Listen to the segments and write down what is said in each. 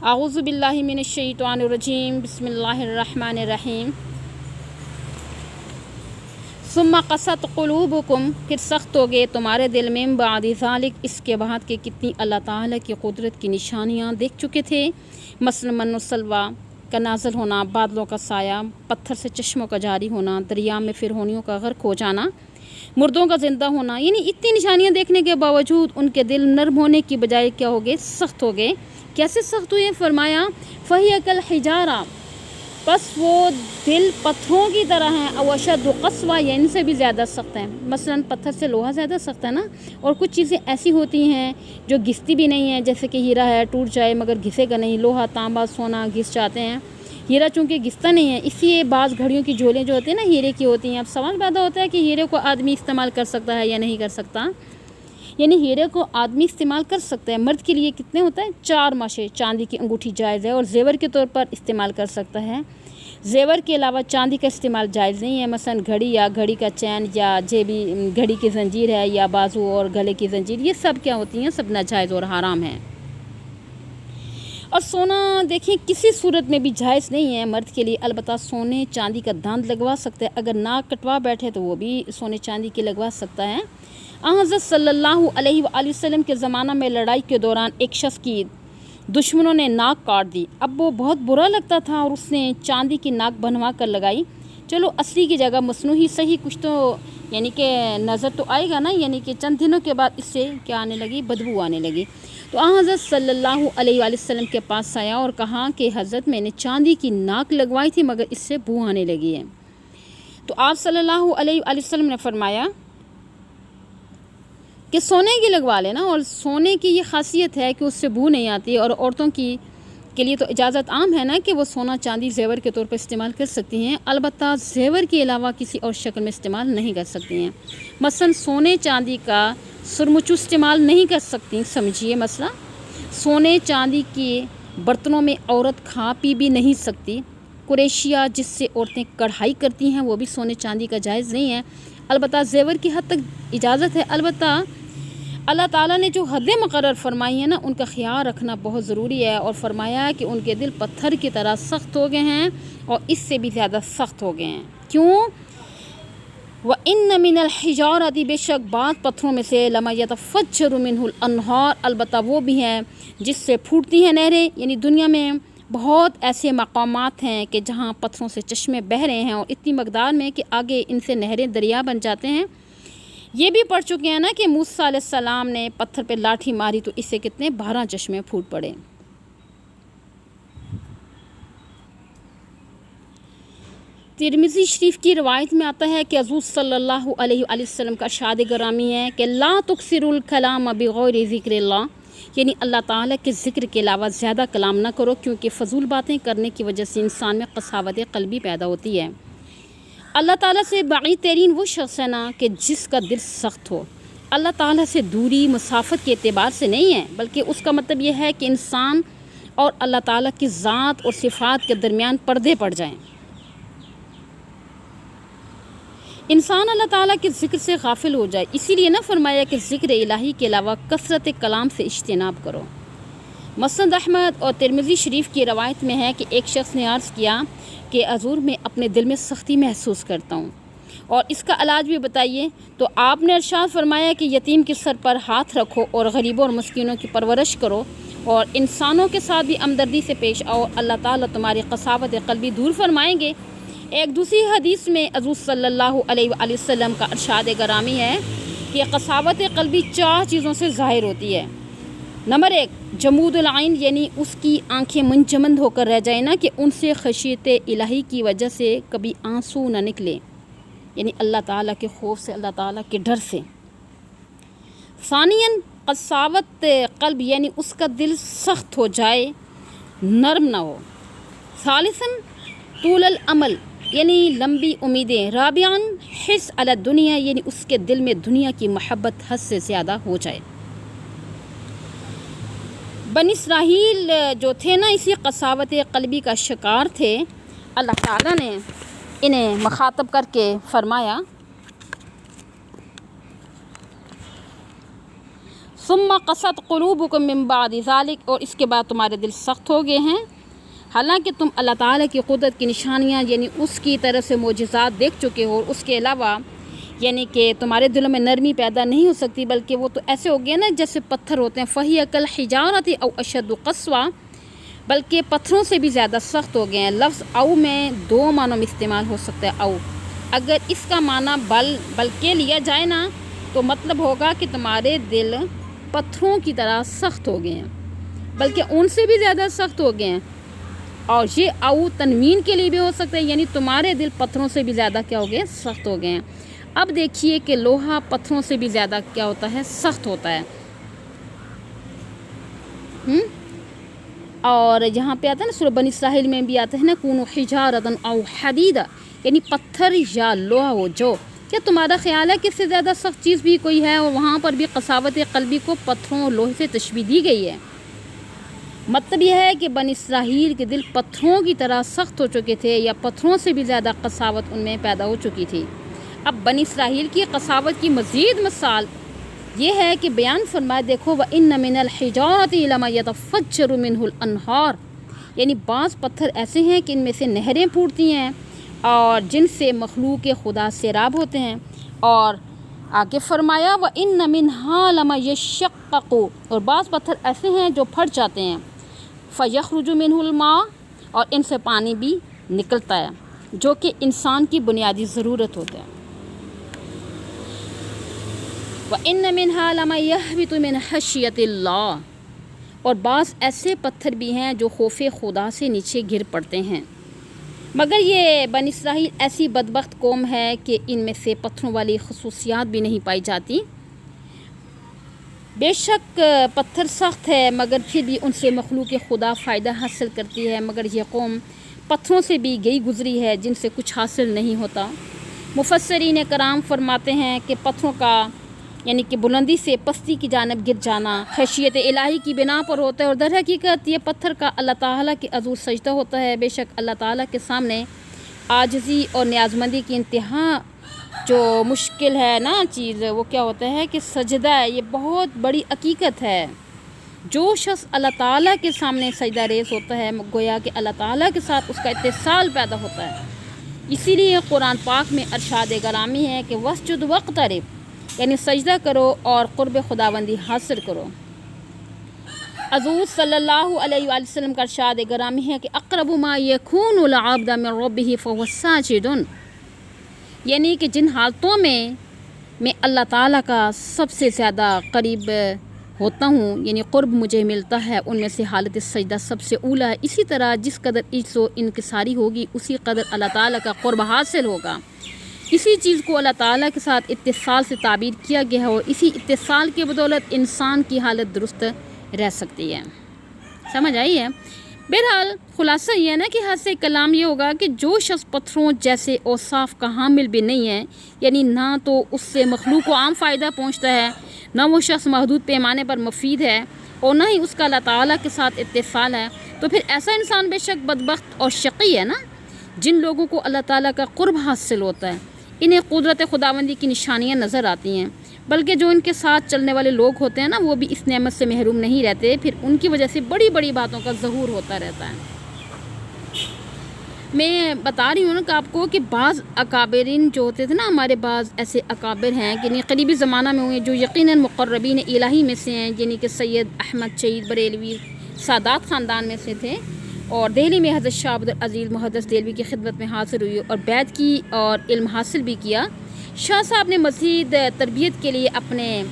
اعوذ باللہ من الشیطان الرجیم بسم اللہ الرحمن الرحیم ثم قست قلوبکم، پھر سخت ہو گئے تمہارے دل میں، بعد ذالک، اس کے بعد کہ کتنی اللہ تعالیٰ کی قدرت کی نشانیاں دیکھ چکے تھے، مثلا من و سلویٰ کا نازل ہونا، بادلوں کا سایہ، پتھر سے چشموں کا جاری ہونا، دریا میں فرعونیوں کا غرق ہو جانا، مردوں کا زندہ ہونا، یعنی اتنی نشانیاں دیکھنے کے باوجود ان کے دل نرم ہونے کی بجائے کیا ہو گئے؟ سخت ہو گئے۔ کیسے سخت ہوئے؟ فرمایا فَهِيَ كَالْحِجَارَةِ، بس وہ دل پتھروں کی طرح ہیں، او اشد قسوہ، یا ان سے بھی زیادہ سخت ہیں۔ مثلا پتھر سے لوہا زیادہ سخت ہے نا، اور کچھ چیزیں ایسی ہوتی ہیں جو گھستی بھی نہیں ہیں، جیسے کہ ہیرا ہے، ٹوٹ جائے مگر گھسے گا نہیں، لوہا، تانبا، سونا گھس جاتے ہیں، ہیرا چونکہ گھستا نہیں ہے، اسی لیے بعض گھڑیوں کی جھولیں جو ہوتی ہیں نا ہیرے کی ہوتی ہیں۔ اب سوال پیدا ہوتا ہے کہ ہیرے کو آدمی استعمال کر سکتا ہے یا نہیں کر سکتا؟ یعنی ہیرے کو آدمی استعمال کر سکتا ہے، مرد کے لیے کتنے ہوتا ہے؟ 4 ماشے، چاندی کی انگوٹھی جائز ہے، اور زیور کے طور پر استعمال کر سکتا ہے۔ زیور کے علاوہ چاندی کا استعمال جائز نہیں ہے، مثلا گھڑی یا گھڑی کا چین یا جیبی گھڑی کی زنجیر ہے، یا بازو اور گلے کی زنجیر، یہ سب کیا ہوتی ہیں؟ سب ناجائز اور حرام ہیں۔ اور سونا دیکھیں کسی صورت میں بھی جائز نہیں ہے مرد کے لیے، البتہ سونے چاندی کا داند لگوا سکتا ہے، اگر ناک کٹوا بیٹھے تو وہ بھی سونے چاندی کی لگوا سکتا ہے۔ حضرت صلی اللہ علیہ وآلہ وسلم کے زمانہ میں لڑائی کے دوران ایک شخص کی دشمنوں نے ناک کاٹ دی، اب وہ بہت برا لگتا تھا اور اس نے چاندی کی ناک بنوا کر لگائی۔ چلو اصلی کی جگہ مصنوعی صحیح، کچھ تو یعنی کہ نظر تو آئے گا نا، یعنی کہ چند دنوں کے بعد اس سے کیا آنے لگی؟ بدبو آنے لگی۔ تو حضرت صلی اللہ علیہ وآلہ وسلم کے پاس آیا اور کہا کہ حضرت میں نے چاندی کی ناک لگوائی تھی مگر اس سے بو آنے لگی ہے۔ تو آپ صلی اللہ علیہ وآلہ وسلم نے فرمایا کہ سونے کی لگوا لینا، اور سونے کی یہ خاصیت ہے کہ اس سے بو نہیں آتی، اور عورتوں کے لیے تو اجازت عام ہے نا کہ وہ سونا چاندی زیور کے طور پر استعمال کر سکتی ہیں، البتہ زیور کے علاوہ کسی اور شکل میں استعمال نہیں کر سکتی ہیں۔ مثلا سونے چاندی کا سرمچو استعمال نہیں کر سکتی، سمجھیے مسئلہ۔ سونے چاندی کے برتنوں میں عورت کھا پی بھی نہیں سکتی۔ قریشیہ جس سے عورتیں کڑھائی کرتی ہیں وہ بھی سونے چاندی کا جائز نہیں ہے، البتہ زیور کی حد تک اجازت ہے۔ البتہ اللہ تعالیٰ نے جو حدیں مقرر فرمائی ہیں نا، ان کا خیال رکھنا بہت ضروری ہے، اور فرمایا ہے کہ ان کے دل پتھر کی طرح سخت ہو گئے ہیں، اور اس سے بھی زیادہ سخت ہو گئے ہیں۔ کیوں؟ وَإِنَّ مِنَ الْحِجَارَةِ، بے شک بعض پتھروں میں سے، لَمَا يَتَفَجَّرُ مِنْهُ الْأَنْهَارُ، البتہ وہ بھی ہیں جس سے پھوٹتی ہیں نہریں، یعنی دنیا میں بہت ایسے مقامات ہیں کہ جہاں پتھروں سے چشمے بہہ رہے ہیں، اور اتنی مقدار میں کہ آگے ان سے نہریں دریا بن جاتے ہیں۔ یہ بھی پڑھ چکے ہیں نا کہ موسیٰ علیہ السلام نے پتھر پہ لاٹھی ماری تو اس سے کتنے 12 چشمے پھوٹ پڑے۔ ترمذی شریف کی روایت میں آتا ہے کہ حضور صلی اللہ علیہ وآلہ وسلم کا ارشاد گرامی ہے کہ لا تکثروا الکلام بغیر ذکر اللہ، یعنی اللہ تعالیٰ کے ذکر کے علاوہ زیادہ کلام نہ کرو، کیونکہ فضول باتیں کرنے کی وجہ سے انسان میں قساوت قلبی پیدا ہوتی ہے۔ اللہ تعالیٰ سے بعید ترین وہ شخص ہے نا کہ جس کا دل سخت ہو۔ اللہ تعالیٰ سے دوری مسافت کے اعتبار سے نہیں ہے، بلکہ اس کا مطلب یہ ہے کہ انسان اور اللہ تعالیٰ کی ذات اور صفات کے درمیان پردے پڑ جائیں۔ انسان اللہ تعالیٰ کے ذکر سے غافل ہو جائے، اسی لیے نہ فرمایا کہ ذکر الہی کے علاوہ کثرت کلام سے اجتناب کرو۔ مسند احمد اور ترمذی شریف کی روایت میں ہے کہ ایک شخص نے عرض کیا کہ حضور میں اپنے دل میں سختی محسوس کرتا ہوں، اور اس کا علاج بھی بتائیے۔ تو آپ نے ارشاد فرمایا کہ یتیم کے سر پر ہاتھ رکھو، اور غریبوں اور مسکینوں کی پرورش کرو، اور انسانوں کے ساتھ بھی ہمدردی سے پیش آؤ، اللہ تعالیٰ تمہاری قساوت قلبی دور فرمائیں گے۔ ایک دوسری حدیث میں حضور صلی اللہ علیہ وآلہ وسلم کا ارشاد گرامی ہے کہ قساوت قلبی 4 چیزوں سے ظاہر ہوتی ہے۔ نمبر 1، جمود العین، یعنی اس کی آنکھیں منجمد ہو کر رہ جائیں نا، کہ ان سے خشیت الہی کی وجہ سے کبھی آنسو نہ نکلے، یعنی اللہ تعالیٰ کے خوف سے، اللہ تعالیٰ کے ڈر سے۔ ثانیاً قساوت قلب، یعنی اس کا دل سخت ہو جائے، نرم نہ ہو۔ ثالثاً طول العمل، یعنی لمبی امیدیں۔ رابعاً حرص علی الدنیا، یعنی اس کے دل میں دنیا کی محبت حد سے زیادہ ہو جائے۔ بنی اسرائیل جو تھے نا اسی قساوت قلبی کا شکار تھے۔ اللہ تعالیٰ نے انہیں مخاطب کر کے فرمایا ثم قست قلوبکم من بعد ذلک، اور اس کے بعد تمہارے دل سخت ہو گئے ہیں، حالانکہ تم اللہ تعالیٰ کی قدرت کی نشانیاں یعنی اس کی طرف سے معجزات دیکھ چکے ہو، اس کے علاوہ یعنی کہ تمہارے دلوں میں نرمی پیدا نہیں ہو سکتی، بلکہ وہ تو ایسے ہو گئے نا جیسے پتھر ہوتے ہیں، فہی کالحجارۃ او اشد قسوہ، بلکہ پتھروں سے بھی زیادہ سخت ہو گئے ہیں۔ لفظ او میں دو معنوں میں استعمال ہو سکتا ہے۔ او اگر اس کا معنی بلکہ لیا جائے نا تو مطلب ہوگا کہ تمہارے دل پتھروں کی طرح سخت ہو گئے ہیں، بلکہ ان سے بھی زیادہ سخت ہو گئے ہیں۔ اور یہ او تنوین کے لیے بھی ہو سکتا ہے، یعنی تمہارے دل پتھروں سے بھی زیادہ کیا ہو گئے، سخت ہو گئے ہیں۔ اب دیکھیے کہ لوہا پتھروں سے بھی زیادہ کیا ہوتا ہے، سخت ہوتا ہے۔ اور یہاں پہ آتا ہے نا سورہ بنی اسرائیل میں بھی آتا ہے نا کونوا حجارۃ او حدیدا، یعنی پتھر یا لوہا ہو جو۔ کیا تمہارا خیال ہے کہ اس سے زیادہ سخت چیز بھی کوئی ہے؟ اور وہاں پر بھی قساوت قلبی کو پتھروں اور لوہے سے تشبیہ دی گئی ہے۔ مطلب یہ ہے کہ بنی اسرائیل کے دل پتھروں کی طرح سخت ہو چکے تھے، یا پتھروں سے بھی زیادہ قساوت ان میں پیدا ہو چکی تھی۔ اب بنی اسرائیل کی قساوت کی مزید مثال یہ ہے کہ بیان فرمائے، دیکھو وَإِنَّ مِنَ الْحِجَارَةِ لَمَا يَتَفَجَّرُ مِنْهُ الْأَنْهَارُ، یعنی بعض پتھر ایسے ہیں کہ ان میں سے نہریں پھوٹتی ہیں اور جن سے مخلوق خدا سیراب ہوتے ہیں۔ اور آگے فرمایا وَإِنَّ مِنْهَا لَمَا يَشَّقَّقُ، اور بعض پتھر ایسے ہیں جو پھٹ جاتے ہیں، فَيَخْرُجُ مِنْهُ الْمَاءُ، اور ان سے پانی بھی نکلتا ہے جو کہ انسان کی بنیادی ضرورت ہوتا ہے۔ وَإِنَّ مِنْهَا لَمَا يَهْبِطُ مِنْ خَشْيَةِ اللَّهِ، اور بعض ایسے پتھر بھی ہیں جو خوف خدا سے نیچے گر پڑتے ہیں۔ مگر یہ بنی اسرائیل ایسی بدبخت قوم ہے کہ ان میں سے پتھروں والی خصوصیات بھی نہیں پائی جاتی۔ بے شک پتھر سخت ہے مگر پھر بھی ان سے مخلوق خدا فائدہ حاصل کرتی ہے، مگر یہ قوم پتھروں سے بھی گئی گزری ہے جن سے کچھ حاصل نہیں ہوتا۔ مفسرین کرام فرماتے ہیں کہ پتھروں کا یعنی کہ بلندی سے پستی کی جانب گر جانا خشیت الہی کی بنا پر ہوتا ہے، اور در حقیقت یہ پتھر کا اللہ تعالیٰ کے حضور سجدہ ہوتا ہے۔ بے شک اللہ تعالیٰ کے سامنے عاجزی اور نیازمندی کی انتہا جو مشکل ہے نا چیز، وہ کیا ہوتا ہے کہ سجدہ ہے۔ یہ بہت بڑی حقیقت ہے۔ جو شخص اللہ تعالیٰ کے سامنے سجدہ ریز ہوتا ہے، گویا کہ اللہ تعالیٰ کے ساتھ اس کا اتصال پیدا ہوتا ہے۔ اسی لیے قرآن پاک میں ارشاد گرامی ہے کہ وَاسْجُدْ وَاقْتَرِب، یعنی سجدہ کرو اور قرب خداوندی حاصل کرو۔ حضور صلی اللہ علیہ وآلہ وسلم کا ارشاد گرامی ہے کہ اقرب ما یکون العبد من ربہ فهو ساجد، یعنی کہ جن حالتوں میں اللہ تعالیٰ کا سب سے زیادہ قریب ہوتا ہوں، یعنی قرب مجھے ملتا ہے، ان میں سے حالت سجدہ سب سے اولا ہے۔ اسی طرح جس قدر عجز و انکساری ہوگی اسی قدر اللہ تعالیٰ کا قرب حاصل ہوگا۔ اسی چیز کو اللہ تعالیٰ کے ساتھ اتصال سے تعبیر کیا گیا ہے، اور اسی اتصال کی بدولت انسان کی حالت درست رہ سکتی ہے۔ سمجھ آئی ہے؟ بہرحال خلاصہ یہ ہے نا کہ حاصل کلام یہ ہوگا کہ جو شخص پتھروں جیسے اوصاف کا حامل بھی نہیں ہے، یعنی نہ تو اس سے مخلوق کو عام فائدہ پہنچتا ہے، نہ وہ شخص محدود پیمانے پر مفید ہے، اور نہ ہی اس کا اللہ تعالیٰ کے ساتھ اتصال ہے، تو پھر ایسا انسان بے شک بدبخت اور شقی ہے نا۔ جن لوگوں کو اللہ تعالیٰ کا قرب حاصل ہوتا ہے انہیں قدرت خداوندی کی نشانیاں نظر آتی ہیں، بلکہ جو ان کے ساتھ چلنے والے لوگ ہوتے ہیں نا وہ بھی اس نعمت سے محروم نہیں رہتے، پھر ان کی وجہ سے بڑی بڑی باتوں کا ظہور ہوتا رہتا ہے۔ میں بتا رہی ہوں نا کہ آپ کو کہ بعض اکابرین جو ہوتے تھے نا، ہمارے بعض ایسے اکابر ہیں یعنی قریبی زمانہ میں ہوئے جو یقیناً مقربین الہی میں سے ہیں، یعنی کہ سید احمد شہید بریلوی سادات خاندان میں سے تھے، اور دہلی میں حضرت شاہ عبدالعزیز محدث دہلوی کی خدمت میں حاضر ہوئی اور بیعت کی اور علم حاصل بھی کیا۔ شاہ صاحب نے مزید تربیت کے لیے اپنے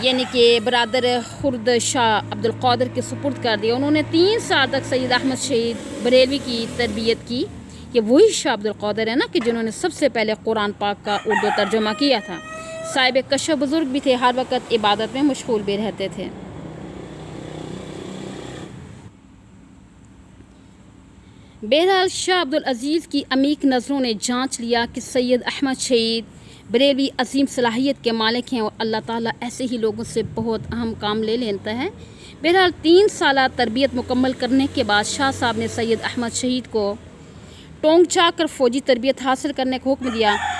یعنی کہ برادر خرد شاہ عبدالقادر کے سپرد کر دیا۔ انہوں نے 3 سال تک سید احمد شہید بریلوی کی تربیت کی۔ یہ وہی شاہ عبدالقادر ہے نا کہ جنہوں نے سب سے پہلے قرآن پاک کا اردو ترجمہ کیا تھا۔ صاحب کشف بزرگ بھی تھے، ہر وقت عبادت میں مشغول بھی رہتے تھے۔ بہرحال شاہ عبدالعزیز کی عمیق نظروں نے جانچ لیا کہ سید احمد شہید بریلوی عظیم صلاحیت کے مالک ہیں، اور اللہ تعالیٰ ایسے ہی لوگوں سے بہت اہم کام لے لیتا ہے۔ بہرحال 3 سالہ تربیت مکمل کرنے کے بعد شاہ صاحب نے سید احمد شہید کو ٹونگ چا کر فوجی تربیت حاصل کرنے کا حکم دیا۔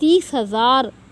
30,000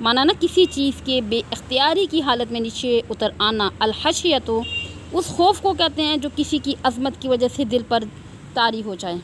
مانا نا کسی چیز کے بے اختیاری کی حالت میں نیچے اتر آنا. الخشیۃ اس خوف کو کہتے ہیں جو کسی کی عظمت کی وجہ سے دل پر طاری ہو جائے.